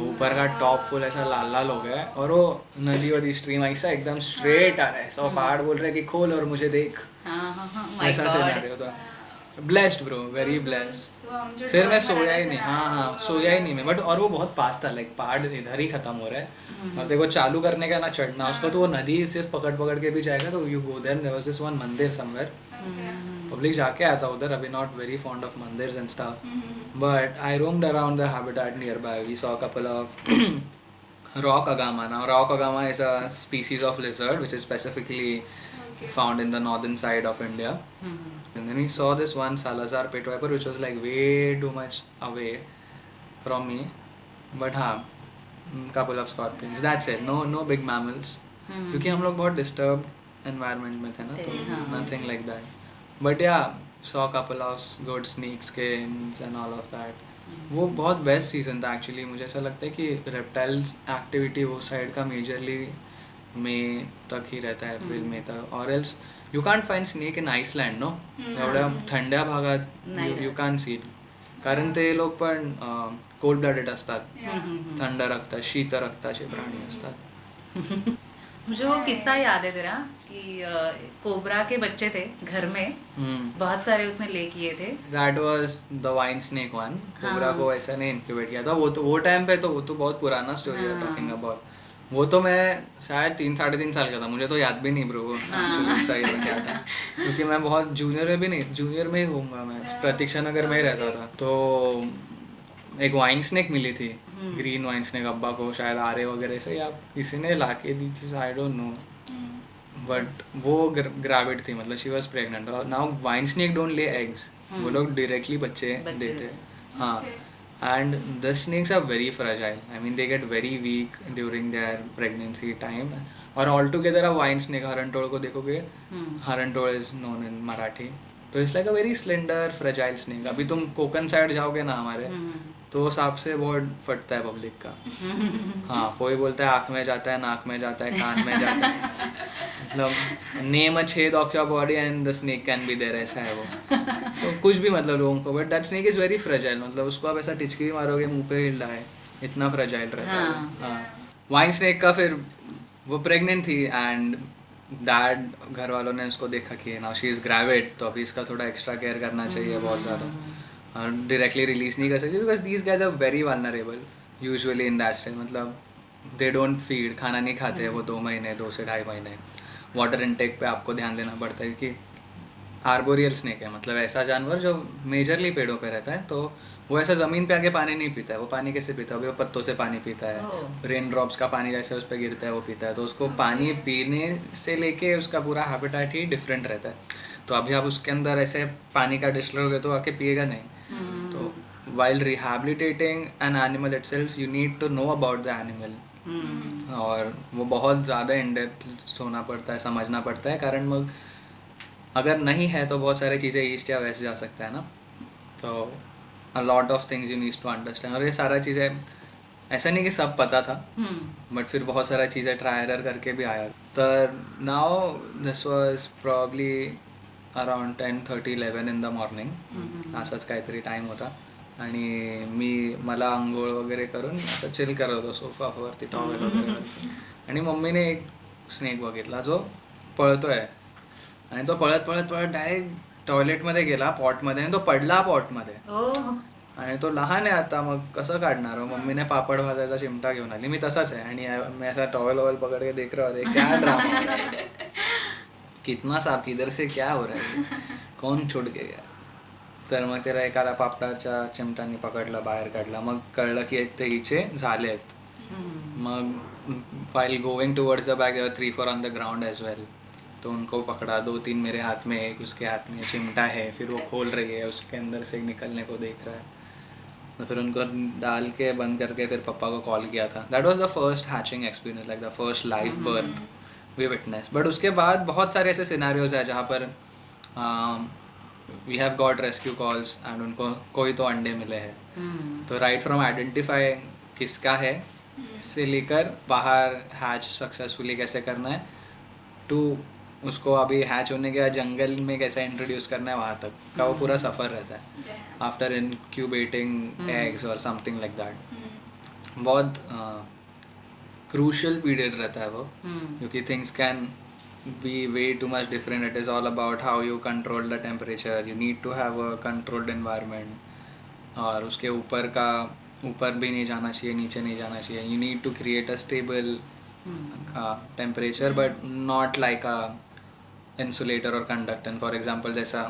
ऊपर का टॉप फुल ऐसा लाल लाल हो गया है, और वो नदी वाली स्ट्रीम ऐसा एकदम स्ट्रेट आ रहा है. सो पहाड़ बोल रहे कि खोल और मुझे देख, ऐसा सिनेरियो था. Blessed bro, very blessed. So हम जो फिर मैं डर सोया भरा ही नहीं, scenario हाँ होगा सोया ही वाला। नहीं मैं, बट और वो बहुत पास था, लाइक पहाड़ इधर ही खत्म हो रहा है और देखो चालू करने का ना चढ़ना उसको, तो वो नदी सिर्फ पकड़ पकड़ के भी जाएगा, तो you go there was this one मंदिर समवेयर, Okay. पब्लिक जाके आया था उधर, अभी नॉट वेरी फॉन्ड ऑफ मंदिर्स and stuff, Mhm. but I roamed around the habitat nearby. We saw a couple of rock agama. Now, rock agama is a species of lizard which is specifically Okay. found in the northern side of India. And then we saw this one Salazar pit viper which was like way too much away from me. But हाँ, couple of scorpions. That's it. No big mammals. क्योंकि हम लोग बहुत disturbed environment में थे ना, तो nothing like that. But yeah, saw couple of good snake skins and all of that. वो बहुत बेस्ट सीजन था एक्चुअली, मुझे ऐसा लगता है कि रेप्टाइल्स एक्टिविटी वो साइड का मेजरली मई तक ही रहता है, अप्रैल मई तक, और else you can't find snake in Iceland no, एवढ्या थंड्या भागात यू कांट सी, कारण ते लोक पण कोल्ड ब्लडेड असतात, थंड रक्त शीत रक्ताचे प्राणी असतात. मुझे वो किस्सा याद है तेरा कि कोबरा के बच्चे थे घर में, बहुत सारे उसने ले किए थे. That was the wine snake one. Cobra को ऐसा नहीं इंक्यूबेट किया था, वो टाइम पे, तो वो तो बहुत पुराना स्टोरी है टॉकिंग अबाउट. वो तो मैं शायद 3-3.5 साल का था, मुझे तो याद भी नहीं ब्रो एक्चुअली सही में क्या था, क्योंकि मैं बहुत जूनियर में भी नहीं, जूनियर में ही होऊंगा मैं, प्रतीक्षा नगर में ही रहता था. तो एक वाइन स्नेक मिली थी, ग्रीन वाइन स्नेक, अब्बा को शायद आरे वगैरह से या किसी ने ला के दी थी, आई डोंट नो, बट वो ग्रेविड थी, मतलब she was pregnant. Now wine snake don't lay eggs, वो लोग डायरेक्टली बच्चे देते. हाँ, and the snakes are very fragile. I mean, they get very weak during their pregnancy time. और altogether a wine snake, हरणटोळ को देखोगे, हरणटोळ is known in Marathi, तो it's like a very slender fragile snake. अभी तुम कोकण साइड जाओगे ना हमारे, तो सांप से बहुत फटता है पब्लिक का. हाँ, कोई बोलता है आँख में जाता है, नाक में जाता है, कान में जाता है, मतलब नेम अ छेद of your body and the snake can be there, ऐसा है वो. तो कुछ भी मतलब लोगों को, but that snake is very fragile, मतलब उसको आप ऐसा टिचकी मारोगे मुंह पे हिल रहा है, इतना फ्रेजाइल रहता है. हाँ, वाइन स्नेक का फिर वो प्रेग्नेंट थी एंड डैड घर वालों ने उसको देखा कि नाउ शी इज ग्रेविड, तो अभी इसका थोड़ा एक्स्ट्रा केयर करना चाहिए बहुत ज़्यादा, और डायरेक्टली रिलीज नहीं कर सकते because these guys are very vulnerable usually in that stage. मतलब दे डोंट फीड, खाना नहीं खाते वो 2 महीने, 2 से 2.5 महीने. वाटर इनटेक पे आपको ध्यान देना पड़ता है कि आर्बोरियल स्नेक है, मतलब ऐसा जानवर जो मेजरली पेड़ों पे रहता है, तो वो ऐसा ज़मीन पे आके पानी नहीं पीता है. वो पानी कैसे पीता है, अभी वो पत्तों से पानी पीता है, रेन ड्रॉप्स का पानी जैसे उस पर गिरता है वो पीता है. तो उसको पानी पीने से लेके उसका पूरा हैबिटेट ही डिफरेंट रहता है. तो अभी आप उसके अंदर ऐसे पानी का डिश लोगे तो आके पिएगा नहीं. तो while rehabilitating an animal itself you need to know about the animal. और वो बहुत ज़्यादा इन डेप्थ होना पड़ता है, समझना पड़ता है, कारण मग अगर नहीं है तो बहुत सारी चीज़ें ईस्ट या वेस्ट जा सकता है ना. तो a lot of things you need to understand, और ये सारा चीज़ें ऐसा नहीं कि सब पता था, बट फिर बहुत सारा चीज़ें ट्राई एरर करके भी आया. तर now this was probably around 10:30-11 in the morning, असाच काहीतरी टाईम होता, आणि मला आंघोळ वगैरे करून असं चिल करत होतो सोफावरती टॉवेल वगैरे, आणि मम्मीने एक स्नेक बघितला जो पळतोय, आणि तो पळत पळत पळत डायरेक्ट टॉयलेटमध्ये गेला पॉटमध्ये, आणि तो पडला पॉटमध्ये, आणि तो लहान आहे आता, मग कसं काढणार. मम्मीने पापड भाजायचा चिमटा घेऊन आली, मी तसाच आहे, आणि मैं ऐसा टॉवेल वॉवेल पकड़ के देख रहा होता क्या ड्रामा हो रहा है, कितना सांप किधर से क्या हो रहा है, कौन छोड़ के गया. तर मग त्याला एखादा पापडाच्या चिमटाने पकडलं, बाहेर काढला, मग कळलं की ते हिचे झाले आहेत. मग while going towards the back there were 3-4 on the ground as well, तो उनको पकड़ा, 2-3 मेरे हाथ में, एक उसके हाथ में चिमटा है, फिर वो खोल रही है, उसके अंदर से निकलने को देख रहा है, तो फिर उनको डाल के बंद करके फिर पापा को कॉल किया था. That was the first hatching experience, like the first life birth we witness. But उसके बाद बहुत सारे ऐसे सिनेरियोज हैं जहाँ पर we have got rescue calls and उनको कोई तो अंडे मिले हैं. तो राइट फ्रॉम आइडेंटिफाई किसका है से लेकर बाहर हैच सक्सेसफुली कैसे करना है, टू उसको अभी हैच होने के बाद जंगल में कैसे इंट्रोड्यूस करना है वहाँ तक का वो पूरा सफ़र रहता है आफ्टर इनक्यूबेटिंग एग्स और समथिंग लाइक दैट. बहुत क्रूशल पीरियड रहता है वो, क्योंकि things can be way too much different. It is all about how you control the temperature. You need to have a controlled environment. और उसके ऊपर भी नहीं जाना चाहिए, नीचे नहीं जाना चाहिए. You need to create a stable temperature but not like a insulator और कंडक्टर. फॉर एग्जांपल जैसा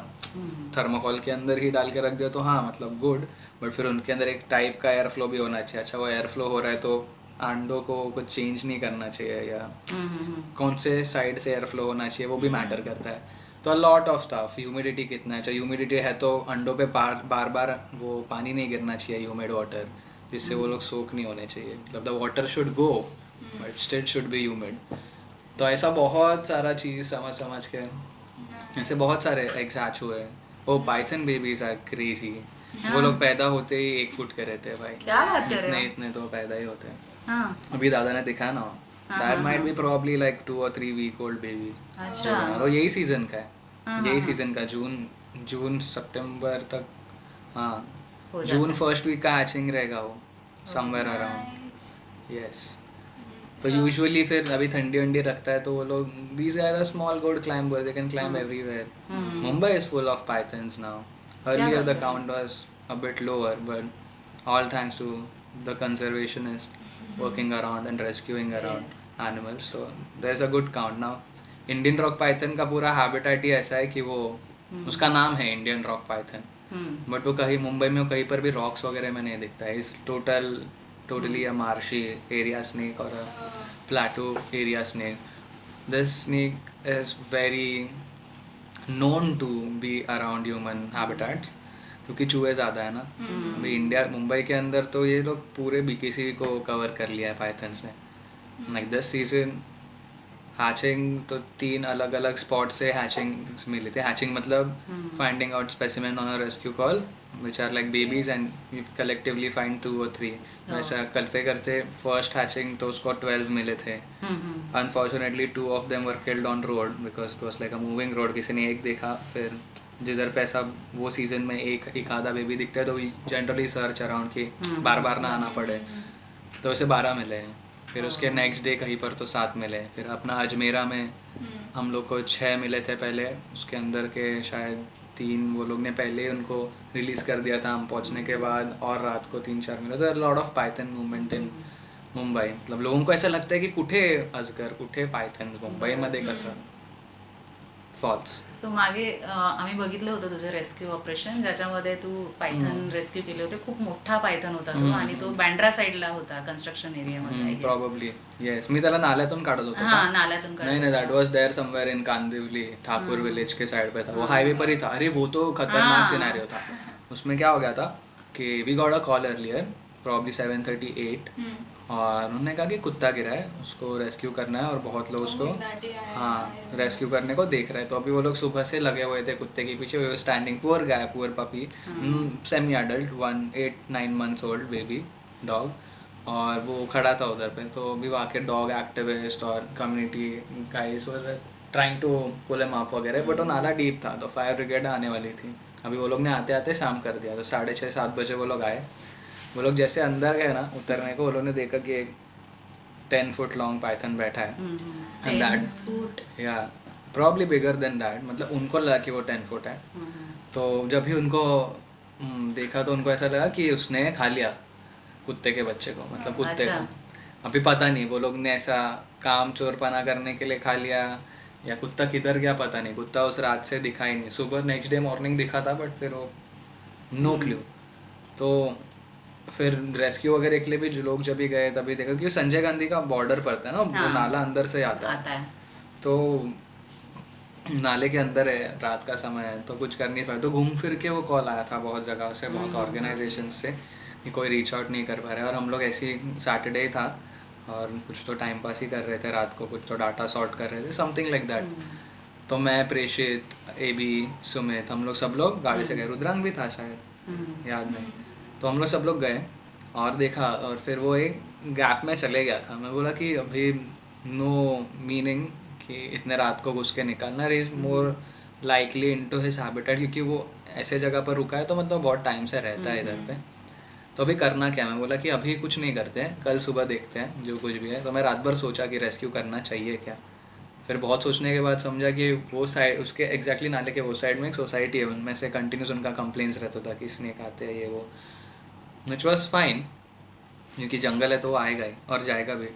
थर्मोकोल के अंदर ही डाल के रख दिया तो हाँ मतलब गुड, बट फिर उनके अंदर एक टाइप का एयर फ्लो भी होना चाहिए. अच्छा वो एयर फ्लो हो रहा है तो अंडों को कुछ चेंज नहीं करना चाहिए, या कौन से साइड से एयर फ्लो होना चाहिए वो भी मैटर करता है. तो a lot of stuff. Humidity कितना है, चाहिए ह्यूमिडिटी है तो अंडों पे बार बार वो पानी नहीं गिरना चाहिए, ह्यूमिड वाटर, जिससे वो लोग सोक नहीं होने चाहिए. मतलब the water should go but still should be humid. तो ऐसा बहुत सारा चीज़ समझ के ऐसे बहुत सारे एग्स हैच हुए. ओ पाइथन बेबीज आर क्रेजी. वो लोग पैदा होते ही 1 फुट के रहते हैं भाई. क्या बात कर रहे हो? इतने तो पैदा ही होते हैं. हाँ. अभी दादा ने दिखाया ना, that might be probably like 2 or 3 week old baby. अच्छा. तो यही सीजन का है. हाँ, यही हाँ, सीजन का जून सितंबर तक. हाँ हो जाता जून है. फर्स्ट वीक का हैचिंग रहेगा वो, समवेयर अराउंड. Nice. यस. तो यूजुअली फिर अभी ठंडी वंडी रखता है तो वो लोग these are a small good climber, they can climb everywhere. Mumbai is full of pythons now. Earlier बात the कर count was a bit lower, but all thanks to the conservationists working around and rescuing around animals, so there's a good count now. Indian rock python का पूरा habitat ही ऐसा है कि वो उसका नाम है Indian rock python, बट वो कहीं मुंबई में कहीं पर भी रॉक्स वगैरह में नहीं दिखता है. इस totally a marshy area snake or a plateau area snake. This snake is very known to be around human habitats क्योंकि चूहे ज़्यादा है ना. अभी मुंबई के अंदर तो ये लोग पूरे BKC को कवर कर लिया है पाइथन्स ने. लाइक दिस सीजन हैचिंग तो 3 अलग अलग स्पॉट से हैचिंग मिले थे. हैचिंग मतलब finding out specimen on a rescue call which are like babies and you collectively find 2 or 3. वैसा करते करते फर्स्ट हैचिंग तो उसको 12 मिले थे. Unfortunately 2 of them were killed on road because it was like a moving road. किसी ने एक देखा, फिर जिधर पे ऐसा वो सीजन में एक आधा बेबी दिखता है तो जनरली सर्च अराउंड कि बार बार ना आना पड़े, तो वैसे 12 मिले. फिर उसके नेक्स्ट डे कहीं पर तो 7 मिले. फिर अपना अजमेरा में हम लोग को 6 मिले थे पहले. उसके अंदर के शायद 3 वो लोग ने पहले उनको रिलीज कर दिया था हम पहुंचने के बाद, और रात को 3-4 मिले. तो lot of Python movement in Mumbai. मतलब लोगों को ऐसा लगता है की कुठे अजगर, कुठे पायथन, मुंबईमध्ये कसं. फॉल्स. सो मागे आम्ही बघितलं होतं तुझं रेस्क्यू ऑपरेशन, ज्याच्यामध्ये तू पायथन रेस्क्यू केले होते. खूप मोठा पायथन होता तो, आणि तो बँड्रा साईडला होता कन्स्ट्रक्शन एरियामध्ये. Probably yes. मी त्याला नाल्यातून काढत होतो. हाँ, नाल्यातून नहीं नहीं, that was there somewhere in Kandivali, Thakur village के साइड पे था वो. हाईवे पर ही था. अरे वो तो खतरनाक सिनेरियो था. उसमें क्या हो गया था कि we got a call earlier probably 7:38 और उन्होंने कहा कि कुत्ता गिरा है, उसको रेस्क्यू करना है और बहुत लोग उसको रेस्क्यू करने को देख रहे हैं. तो अभी वो लोग सुबह से लगे हुए थे कुत्ते के पीछे. Standing, poor guy, poor puppy, semi adult, 8-9 months old baby dog, और वो खड़ा था उधर पे. तो अभी वहाँ के डॉग एक्टिविस्ट और community guys were trying to pull him up वगैरह, बट वो नाला डीप था तो फायर ब्रिगेड आने वाली थी. अभी वो लोग ने आते आते शाम कर दिया. तो 6:30-7 बजे वो लोग आए. वो लोग जैसे अंदर गए ना उतरने को, वो लोग ने देखा कि एक 10 foot लॉन्ग पाइथन बैठा है. एंड दैट या प्रॉब्ली बिगर देन दैट. मतलब उनको लगा कि वो 10 foot है. तो जब भी उनको देखा तो उनको ऐसा लगा कि उसने खा लिया कुत्ते के बच्चे को, मतलब कुत्ते को. अभी पता नहीं वो लोग ने ऐसा काम चोरपना करने के लिए खा लिया या कुत्ता किधर गया पता नहीं. कुत्ता उस रात से दिखा ही नहीं. सुबह नेक्स्ट डे मॉर्निंग दिखा था बट फिर वो नो क्ल्यू. तो फिर रेस्क्यू वगैरह के लिए भी जो लोग जब भी गए तभी देखा कि संजय गांधी का बॉर्डर पड़ता है ना, वो नाला अंदर से आता है. तो नाले के अंदर है, रात का समय है तो कुछ कर नहीं पाए. तो घूम फिर के वो कॉल आया था बहुत जगह से, बहुत ऑर्गेनाइजेशन से कि कोई रीच आउट नहीं कर पा रहे. और हम लोग ऐसे ही सैटरडे था और कुछ तो टाइम पास ही कर रहे थे रात को, कुछ तो डाटा सॉर्ट कर रहे थे, समथिंग लाइक दैट. तो मैं, प्रेषित, AB, सुमित, हम लोग सब लोग गाड़ी से गए. रुद्रांग भी था शायद, याद नहीं. तो हम लोग सब लोग गए और देखा, और फिर वो एक गैप में चले गया था. मैं बोला कि अभी नो मीनिंग कि इतने रात को घुस के निकलना. Is more likely into his habitat, क्योंकि वो ऐसे जगह पर रुका है तो मतलब बहुत टाइम से रहता है इधर पे. तो अभी करना क्या. मैं बोला कि अभी कुछ नहीं करते हैं, कल सुबह देखते हैं जो कुछ भी है. तो मैं रात भर सोचा कि रेस्क्यू करना चाहिए क्या. फिर बहुत सोचने के बाद समझा कि वो साइड, उसके एग्जैक्टली नाले के वो साइड में एक सोसाइटी है, उनमें से कंटिन्यूस उनका कंप्लेंट्स रहता था कि स्नेक आते हैं ये वो. विच वॉज फाइन, क्योंकि जंगल है तो वो आएगा ही और जाएगा भी।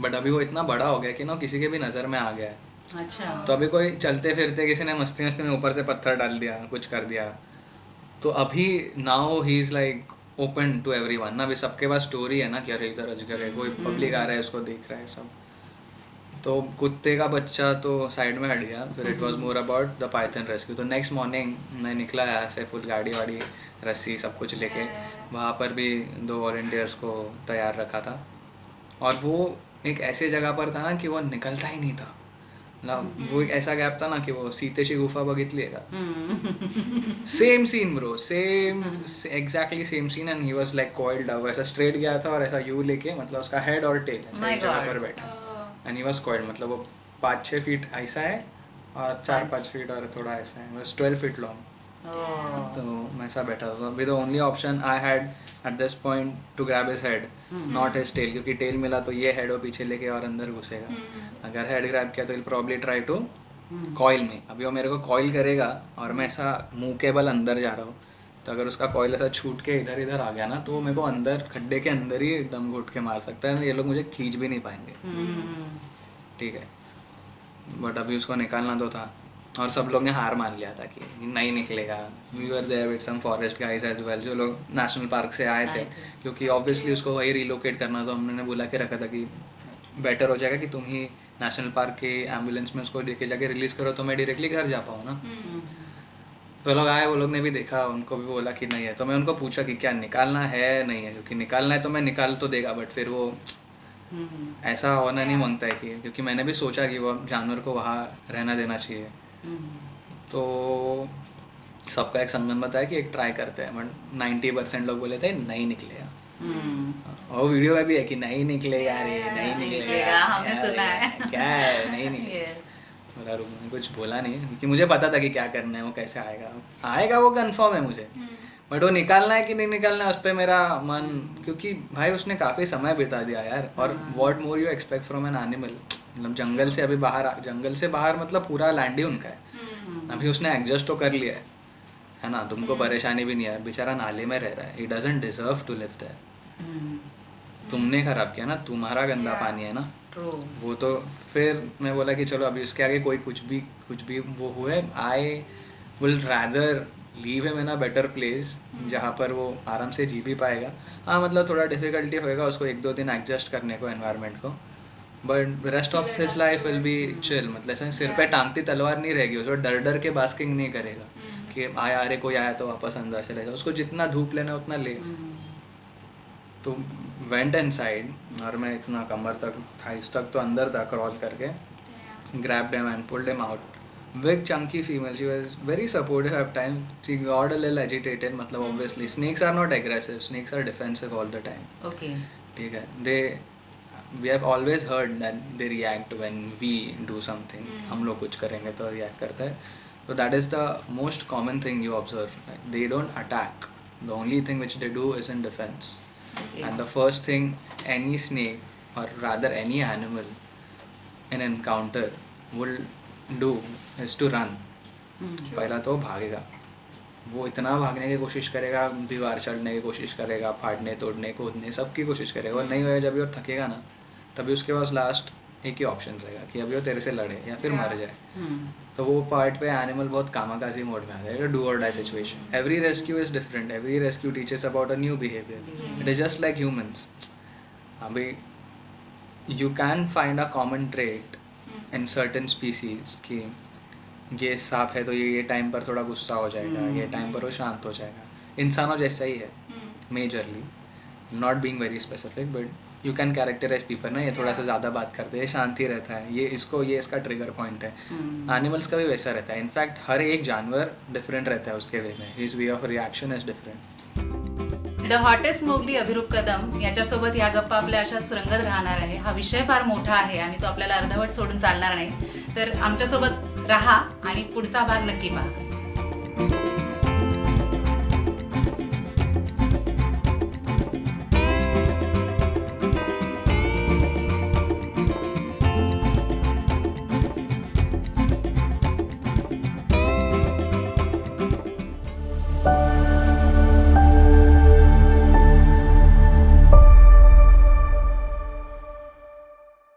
बट अभी वो इतना बड़ा हो गया कि ना किसी के भी नज़र में आ गया है। अच्छा। तो अभी कोई चलते फिरते किसी ने मस्ती मस्ती में ऊपर से पत्थर डाल दिया, कुछ कर दिया, तो अभी now he is like open to everyone ना। अभी सबके पास स्टोरी है ना कि अरे इधर अजगर है, कोई पब्लिक आ रहा है उसको देख रहा है सब। तो कुत्ते का बच्चा तो साइड में हट गया, फिर it was more about the Python rescue. तो नेक्स्ट मॉर्निंग मैं निकला यहाँ से फुल गाड़ी वाड़ी रस्सी सब कुछ लेके, वहाँ पर भी 2 वॉलंटियर्स को तैयार रखा था। और वो एक ऐसे जगह पर था ना कि वो निकलता ही नहीं था, मतलब वो एक ऐसा गैप था ना कि वो सीतेशी गुफा बघितली आहे का, same scene bro, same exactly same scene. And he was like coiled up, ऐसा स्ट्रेट गया था और ऐसा यू लेके, मतलब उसका हेड और टेल ऐसा My एक जगह God. पर बैठा, एंड ही वाज कॉइल्ड, मतलब वो 5-6 फीट ऐसा है और 4-5 फीट और थोड़ा ऐसा है, बस 12 फीट लॉन्ग। तो मैं ऐसा बैठा था। अभी the only option I had at this point to grab his head, not his tail, क्योंकि टेल मिला तो ये हेड वो पीछे लेके और अंदर घुसेगा। अगर हेड ग्रैब किया तो will probably try to coil में। अभी वो मेरे को कॉइल करेगा और मैं ऐसा मुंह के बल अंदर जा रहा हूँ, तो अगर उसका कॉइल ऐसा छूट के इधर इधर आ गया ना तो मेरे को अंदर खड्डे के अंदर ही दम घुट के मार सकता है, ये लोग मुझे खींच भी नहीं पाएंगे। ठीक है, बट अभी उसको निकालना तो था और सब लोग ने हार मान लिया था कि नहीं निकलेगा। We were there with some forest guys as well, जो लोग नेशनल पार्क से आए थे, क्योंकि ऑब्वियसली उसको वही रिलोकेट करना, तो हमने बुला के रखा था कि बेटर हो जाएगा कि तुम ही नेशनल पार्क के एम्बुलेंस में उसको लेके जाके रिलीज़ करो तो मैं डायरेक्टली घर जा पाऊँ ना। तो लोग आए, वो लोग ने भी देखा, उनको भी बोला कि नहीं है। तो मैं उनको पूछा कि क्या निकालना है नहीं है, क्योंकि निकालना है तो मैं निकाल तो देगा, बट फिर वो ऐसा होना नहीं मांगता है कि, क्योंकि मैंने भी सोचा कि वो जानवर को वहाँ रहना देना चाहिए। तो सबका एक संगम बताया कि एक ट्राई करते हैं, बट 90% लोग बोले थे नहीं निकलेगा। और वीडियो में भी है कि नहीं निकलेगा, अरे नहीं निकलेगा, हमने सुना है। क्या है नहीं निकलेगा। Yes. बोला रूम में कुछ बोला नहीं, क्योंकि मुझे पता था कि क्या करना है, वो कैसे आएगा आएगा वो कंफर्म है मुझे, बट वो निकालना है कि नहीं निकालना है उस पर मेरा मन, क्योंकि भाई उसने काफ़ी समय बिता दिया यार। और what more you expect from an animal, मतलब जंगल से अभी बाहर, जंगल से बाहर मतलब पूरा लैंड ही उनका है। अभी उसने एडजस्ट तो कर लिया है ना, तुमको परेशानी भी नहीं है। बेचारा नाले में रह रहा है, he doesn't deserve to live there. तुमने खराब किया ना, तुम्हारा गंदा पानी है ना। True. वो तो फिर मैं बोला कि चलो अभी उसके आगे कोई कुछ भी वो हुए, I will rather leave him in a better place जहाँ पर वो आराम से जी भी पाएगा। हाँ मतलब थोड़ा डिफिकल्टी होएगा उसको 1-2 दिन एडजस्ट करने को एनवायरनमेंट को, but rest of his life will be chill. मतलब ऐसा सिर पे टांगती तलवार नहीं रहेगी, उसको डर डर के बास्किंग नहीं करेगा कि आया अरे कोई आया तो वापस अंदर चले जाओ। उसको जितना धूप लेना उतना ले। तो वेंट इनसाइड और मैं इतना कमर तक थाइस तक तो अंदर था क्रॉल करके, grabbed him and pulled him out. Big chunky female, she was very supportive at times. She got a little agitated, मतलब obviously snakes are not aggressive, snakes are defensive all the time. Okay. ठीक है, we have always heard that they react when we do something. हम लोग कुछ करेंगे तो react करता है. So that is the most common thing you observe. They don't attack. The only thing which they do is in defense. Okay. And the first thing any snake or rather any animal in encounter will do is to run. पहला तो भागेगा, वो इतना भागने की कोशिश करेगा, दीवार चढ़ने की कोशिश करेगा, फाड़ने तोड़ने कूदने सब की कोशिश करेगा। और नहीं होगा, जब भी वो थकेगा ना तभी उसके पास लास्ट एक ही ऑप्शन रहेगा कि अभी वो तेरे से लड़े या फिर मर जाए। तो वो पार्ट पे एनिमल बहुत कामाकाजी मोड में आ जाएगा, do or die situation. Every rescue is different, every rescue teaches about a new behaviour. It is just like humans. अभी you can find a common trait in certain species कि ये सांप है तो ये टाइम पर थोड़ा गुस्सा हो जाएगा, ये टाइम पर वो शांत हो जाएगा। इंसानों जैसा ही है majorly, not being very specific, but you can characterise people ना, ये थोड़ा सा ज़्यादा बात करते हैं, शांति रहता है, ये इसका ट्रिगर पॉइंट है। एनिमल्स का भी वैसा रहता है। इनफैक्ट हर एक जानवर डिफरेंट रहता है उसके वे में, his way of reaction is different. The hottest Mowgli Abhiroop Kadam याच्यासोबत या गप्पा आपल्या अशाच रंगत राहणार आहे। हा विषय फार मोठा आहे आणि तो आपल्याला अर्धवट सोडून चालणार नाही, तर आमच्यासोबत राहा आणि पुढचा भाग नक्की पहा.